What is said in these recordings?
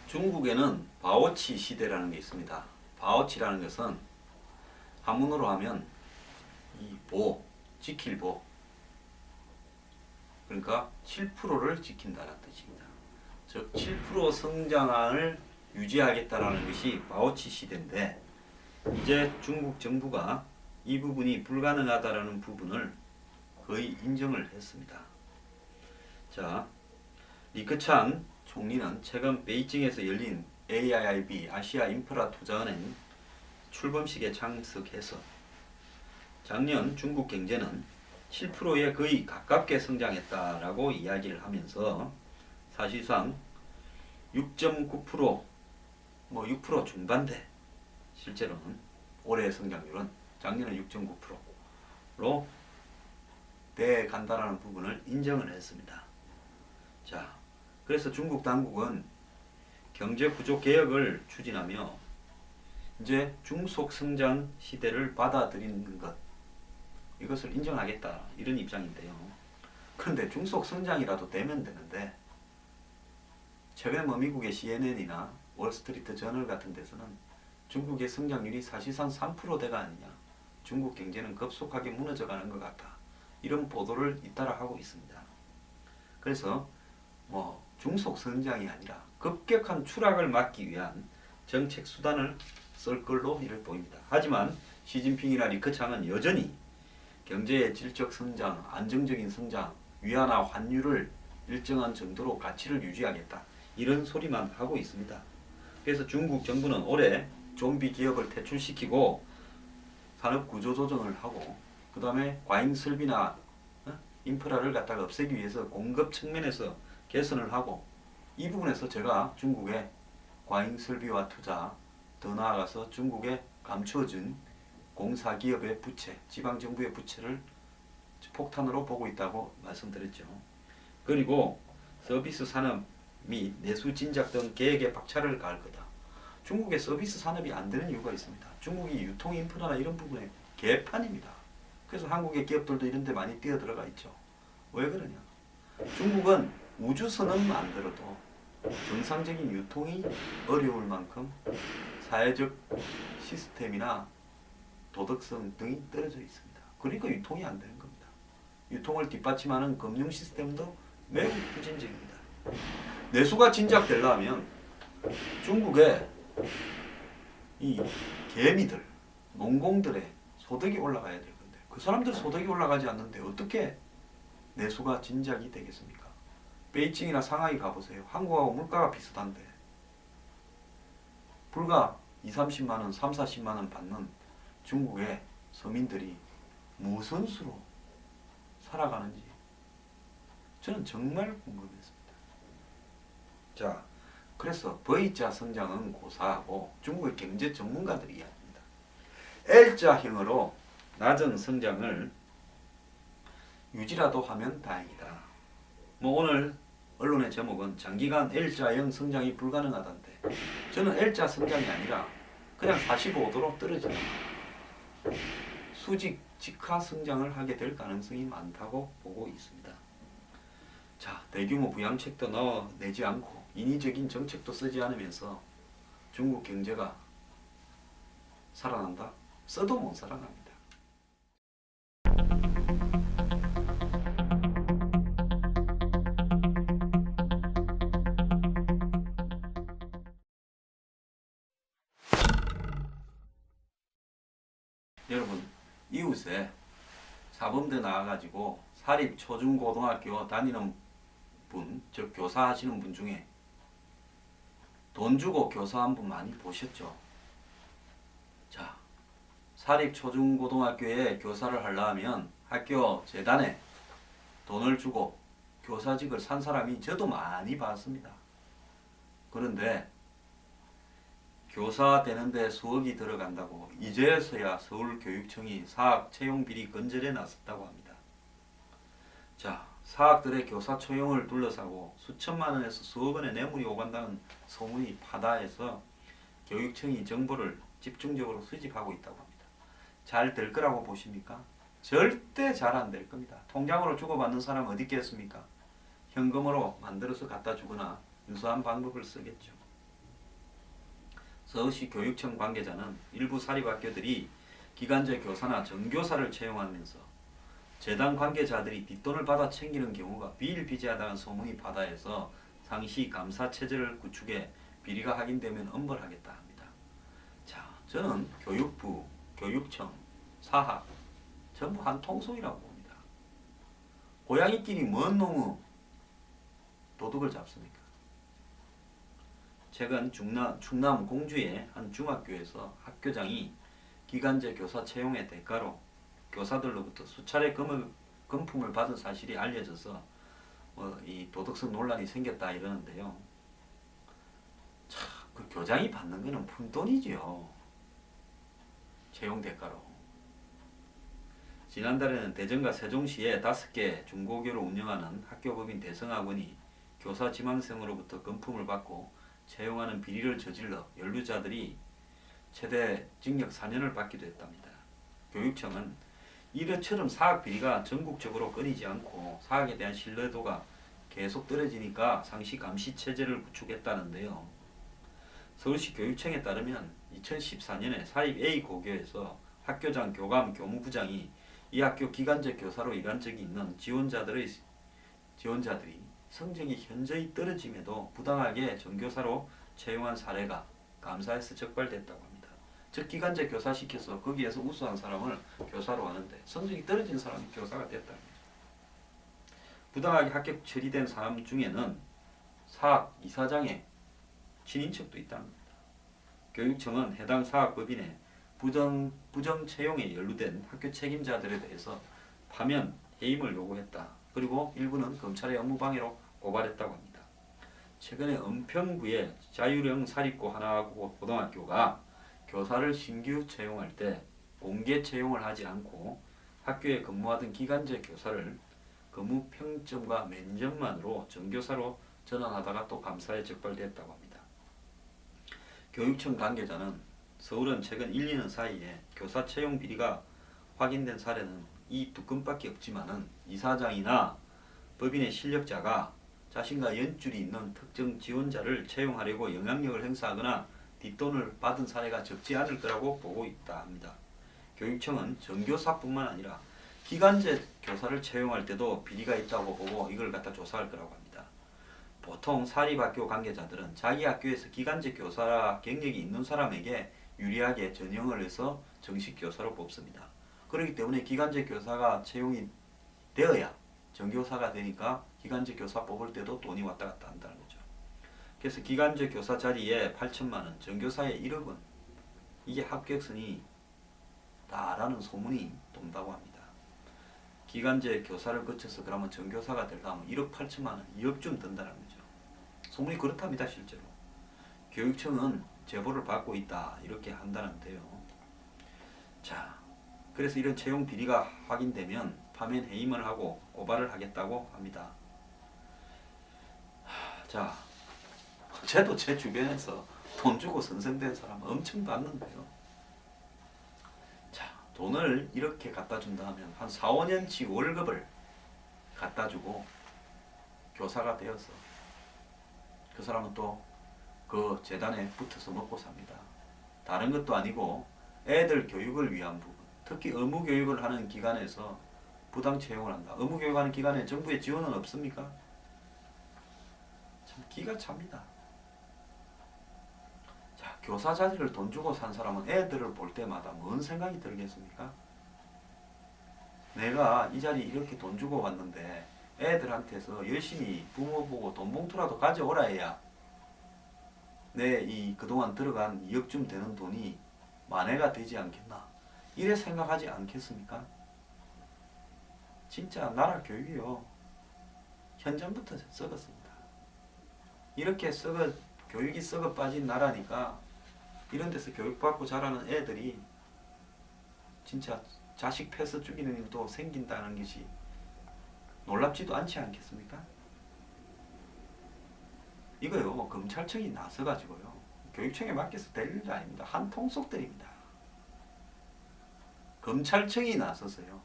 중국에는 바오치 시대라는 게 있습니다. 바오치라는 것은 한문으로 하면 이 보, 지킬 보, 그러니까 7%를 지킨다는 뜻입니다. 즉 7% 성장을 유지하겠다라는 것이 바오치 시대인데, 이제 중국 정부가 이 부분이 불가능하다라는 부분을 거의 인정을 했습니다. 자, 리커창 총리는 최근 베이징에서 열린 AIIB 아시아 인프라 투자은행 출범식에 참석해서 작년 중국 경제는 7%에 거의 가깝게 성장했다라고 이야기를 하면서 사실상 6.9%, 6% 중반대, 실제로는 올해의 성장률은 작년에 6.9%로 돼 간다라는 부분을 인정을 했습니다. 자, 그래서 중국 당국은 경제 구조 개혁을 추진하며 이제 중속 성장 시대를 받아들이는 것, 이것을 인정하겠다, 이런 입장인데요. 그런데 중속 성장이라도 되면 되는데, 최근에 미국의 CNN이나 월스트리트 저널 같은 데서는 중국의 성장률이 사실상 3%대가 아니냐, 중국 경제는 급속하게 무너져가는 것 같다, 이런 보도를 잇따라 하고 있습니다. 그래서 중속 성장이 아니라 급격한 추락을 막기 위한 정책 수단을 쓸 걸로 이를 보입니다. 하지만 시진핑이나 리커창은 여전히 경제의 질적 성장, 안정적인 성장, 위안화 환율을 일정한 정도로 가치를 유지하겠다, 이런 소리만 하고 있습니다. 그래서 중국 정부는 올해 좀비 기업을 퇴출시키고 산업 구조 조정을 하고, 그 다음에 과잉 설비나 인프라를 갖다가 없애기 위해서 공급 측면에서 개선을 하고, 이 부분에서 제가 중국의 과잉 설비와 투자, 더 나아가서 중국에 감춰진 공사기업의 부채, 지방정부의 부채를 폭탄으로 보고 있다고 말씀드렸죠. 그리고 서비스 산업 및 내수 진작 등 계획에 박차를 가할 거다. 중국의 서비스 산업이 안 되는 이유가 있습니다. 중국이 유통 인프라나 이런 부분에 개판입니다. 그래서 한국의 기업들도 이런 데 많이 뛰어들어가 있죠. 왜 그러냐? 중국은 우주선은 만들어도 정상적인 유통이 어려울 만큼 사회적 시스템이나 도덕성 등이 떨어져 있습니다. 그러니까 유통이 안 되는 겁니다. 유통을 뒷받침하는 금융 시스템도 매우 후진적입니다. 내수가 진작되려면 중국의 이 개미들, 농공들의 소득이 올라가야 될 건데, 그 사람들 소득이 올라가지 않는데 어떻게 내수가 진작이 되겠습니까? 베이징이나 상하이 가보세요. 한국하고 물가가 비슷한데 불과 2, 30만원, 3, 40만원 받는 중국의 서민들이 무슨 수로 살아가는지 저는 정말 궁금했습니다. 자, 그래서 V자 성장은 고사하고 중국의 경제 전문가들이 이야기합니다. L자형으로 낮은 성장을 유지라도 하면 다행이다. 오늘 언론의 제목은 장기간 L자형 성장이 불가능하다는데, 저는 L자 성장이 아니라 그냥 45도로 떨어지는 수직 직하 성장을 하게 될 가능성이 많다고 보고 있습니다. 자, 대규모 부양책도 내지 않고 인위적인 정책도 쓰지 않으면서 중국 경제가 살아난다? 써도 못 살아납니다. 여러분, 이웃에 사범대 나와가지고 사립 초중고등학교 다니는 분, 즉 교사 하시는 분 중에 돈 주고 교사한 분 많이 보셨죠? 자, 사립 초중고등학교에 교사를 하려면 학교 재단에 돈을 주고 교사직을 산 사람이 저도 많이 봤습니다. 그런데 교사 되는데 수억이 들어간다고 이제서야 서울교육청이 사학 채용 비리 건절에 나섰다고 합니다. 자, 사학들의 교사 채용을 둘러싸고 수천만 원에서 수억 원의 뇌물이 오간다는 소문이 파다해서 교육청이 정보를 집중적으로 수집하고 있다고 합니다. 잘 될 거라고 보십니까? 절대 잘 안 될 겁니다. 통장으로 주고받는 사람 어디 있겠습니까? 현금으로 만들어서 갖다 주거나 유사한 방법을 쓰겠죠. 서울시 교육청 관계자는 일부 사립학교들이 기간제 교사나 전교사를 채용하면서 재단 관계자들이 뒷돈을 받아 챙기는 경우가 비일비재하다는 소문이 바다에서 상시 감사 체제를 구축해 비리가 확인되면 엄벌하겠다 합니다. 자, 저는 교육부, 교육청, 사학 전부 한 통속이라고 봅니다. 고양이끼리 뭔 놈의 도둑을 잡습니까? 최근 충남 공주의 한 중학교에서 학교장이 기간제 교사 채용의 대가로 교사들로부터 수차례 금품을 받은 사실이 알려져서 이 도덕성 논란이 생겼다 이러는데요. 참, 그 교장이 받는 거는 푼돈이지요. 채용 대가로. 지난달에는 대전과 세종시에 5개 중고교를 운영하는 학교법인 대성학원이 교사 지망생으로부터 금품을 받고 채용하는 비리를 저질러 연루자들이 최대 징역 4년을 받기도 했답니다. 교육청은 이처럼 사학 비리가 전국적으로 끊이지 않고 사학에 대한 신뢰도가 계속 떨어지니까 상시 감시 체제를 구축했다는데요. 서울시 교육청에 따르면 2014년에 사립 A 고교에서 학교장, 교감, 교무부장이 이 학교 기간제 교사로 일한 적이 있는 지원자들이 성적이 현저히 떨어짐에도 부당하게 전교사로 채용한 사례가 감사에서 적발됐다고 합니다. 즉 기간제 교사 시켜서 거기에서 우수한 사람을 교사로 하는데 성적이 떨어진 사람이 교사가 됐다는 거죠. 부당하게 합격 처리된 사람 중에는 사학 이사장의 친인척도 있다는 겁니다. 교육청은 해당 사학법인의 부정 채용에 연루된 학교 책임자들에 대해서 파면, 해임을 요구했다. 그리고 일부는 검찰의 업무방해로 고발했다고 합니다. 최근에 은평구의 자율형 사립고 하나고등학교가 교사를 신규 채용할 때 공개 채용을 하지 않고 학교에 근무하던 기간제 교사를 근무 평점과 면접만으로 전교사로 전환하다가 또 감사에 적발됐다고 합니다. 교육청 관계자는 서울은 최근 1, 2년 사이에 교사 채용 비리가 확인된 사례는 이 두 건밖에 없지만은 이사장이나 법인의 실력자가 자신과 연줄이 있는 특정 지원자를 채용하려고 영향력을 행사하거나 뒷돈을 받은 사례가 적지 않을 거라고 보고 있다 합니다. 교육청은 전교사뿐만 아니라 기간제 교사를 채용할 때도 비리가 있다고 보고 이걸 갖다 조사할 거라고 합니다. 보통 사립학교 관계자들은 자기 학교에서 기간제 교사 경력이 있는 사람에게 유리하게 전형을 해서 정식 교사로 뽑습니다. 그렇기 때문에 기간제 교사가 채용이 되어야 전교사가 되니까 기간제 교사 뽑을 때도 돈이 왔다 갔다 한다는 거죠. 그래서 기간제 교사 자리에 8천만 원, 전교사에 1억 원, 이게 합격선이 다라는 소문이 돈다고 합니다. 기간제 교사를 거쳐서 그러면 전교사가 되려면 1억 8천만 원, 2억쯤 든다는 거죠. 소문이 그렇답니다. 실제로. 교육청은 제보를 받고 있다 이렇게 한다는데요. 자, 그래서 이런 채용 비리가 확인되면 파면 해임을 하고 고발을 하겠다고 합니다. 자, 저도 제 주변에서 돈 주고 선생된 사람 엄청 봤는데요. 자, 돈을 이렇게 갖다 준다 하면 한 4, 5년치 월급을 갖다 주고 교사가 되어서 그 사람은 또 그 재단에 붙어서 먹고 삽니다. 다른 것도 아니고 애들 교육을 위한 부분, 특히 의무교육을 하는 기관에서 부당 채용을 한다. 의무교육하는 기관에 정부의 지원은 없습니까? 참 기가 찹니다. 자, 교사 자리를 돈 주고 산 사람은 애들을 볼 때마다 뭔 생각이 들겠습니까? 내가 이 자리 이렇게 돈 주고 왔는데 애들한테서 열심히 부모 보고 돈 봉투라도 가져오라 해야 내 이 그동안 들어간 2억쯤 되는 돈이 만회가 되지 않겠나, 이래 생각하지 않겠습니까? 진짜 나라 교육이요, 현전부터 썩었습니다. 이렇게 교육이 썩어 빠진 나라니까 이런 데서 교육받고 자라는 애들이 진짜 자식 패서 죽이는 일도 생긴다는 것이 놀랍지도 않지 않겠습니까? 이거요, 검찰청이 나서가지고요, 교육청에 맡겨서 될 일도 아닙니다. 한 통속들입니다. 검찰청이 나서서요,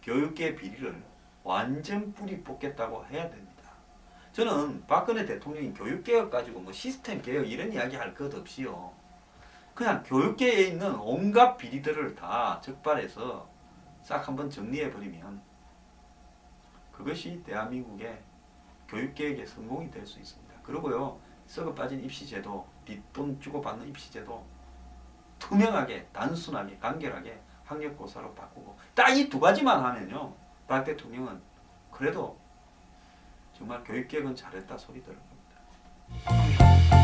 교육계 비리를 완전 뿌리 뽑겠다고 해야 됩니다. 저는 박근혜 대통령이 교육개혁 가지고 뭐 시스템 개혁 이런 이야기 할 것 없이요, 그냥 교육계에 있는 온갖 비리들을 다 적발해서 싹 한번 정리해 버리면 그것이 대한민국의 교육계획의 성공이 될 수 있습니다. 그리고요, 썩어 빠진 입시제도, 뒷돈 주고받는 입시제도 투명하게, 단순하게, 간결하게 학력고사로 바꾸고 딱 이 두 가지만 하면요, 박 대통령은 그래도 정말 교육계획은 잘했다 소리 들을 겁니다.